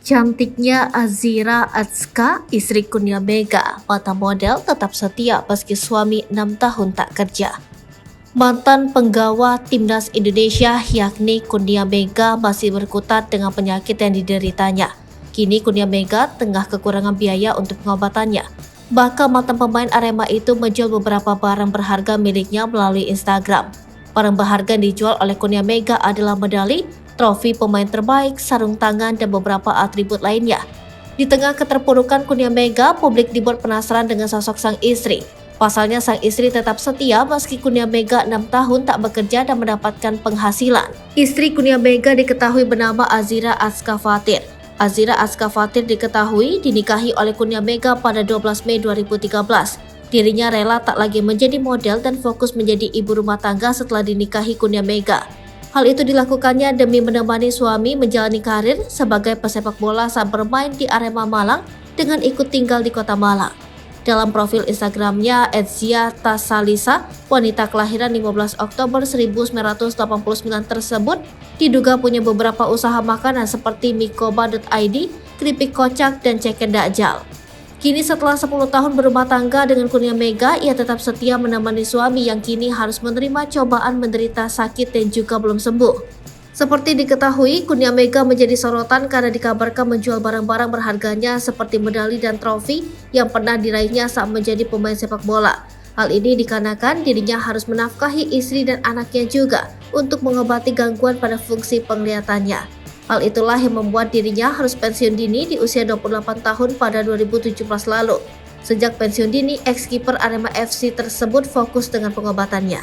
Cantiknya Azira Azka, istri Kurnia Mega, mata model tetap setia meski suami 6 tahun tak kerja. Mantan penggawa timnas Indonesia yakni Kurnia Mega masih berkutat dengan penyakit yang dideritanya. Kini Kurnia Mega tengah kekurangan biaya untuk pengobatannya. Bahkan mantan pemain Arema itu menjual beberapa barang berharga miliknya melalui Instagram. Barang berharga yang dijual oleh Kurnia Mega adalah medali, trofi pemain terbaik, sarung tangan, dan beberapa atribut lainnya. Di tengah keterpurukan Kurnia Mega, publik dibuat penasaran dengan sosok sang istri. Pasalnya sang istri tetap setia meski Kurnia Mega 6 tahun tak bekerja dan mendapatkan penghasilan. Istri Kurnia Mega diketahui bernama Azira Azka Fathir. Azira Azka Fathir diketahui dinikahi oleh Kurnia Mega pada 12 Mei 2013. Dirinya rela tak lagi menjadi model dan fokus menjadi ibu rumah tangga setelah dinikahi Kurnia Mega. Hal itu dilakukannya demi menemani suami menjalani karir sebagai pesepak bola saat bermain di Arema Malang dengan ikut tinggal di kota Malang. Dalam profil Instagramnya @zia_tasalisa, wanita kelahiran 15 Oktober 1989 tersebut diduga punya beberapa usaha makanan seperti mikoba.id, keripik kocak, dan ceken dakjal. Kini setelah 10 tahun berumah tangga dengan Kurnia Mega, ia tetap setia menemani suami yang kini harus menerima cobaan menderita sakit dan juga belum sembuh. Seperti diketahui, Kurnia Mega menjadi sorotan karena dikabarkan menjual barang-barang berharganya seperti medali dan trofi yang pernah diraihnya saat menjadi pemain sepak bola. Hal ini dikarenakan dirinya harus menafkahi istri dan anaknya juga untuk mengobati gangguan pada fungsi penglihatannya. Hal itulah yang membuat dirinya harus pensiun dini di usia 28 tahun pada 2017 lalu. Sejak pensiun dini, ex-kiper Arema FC tersebut fokus dengan pengobatannya.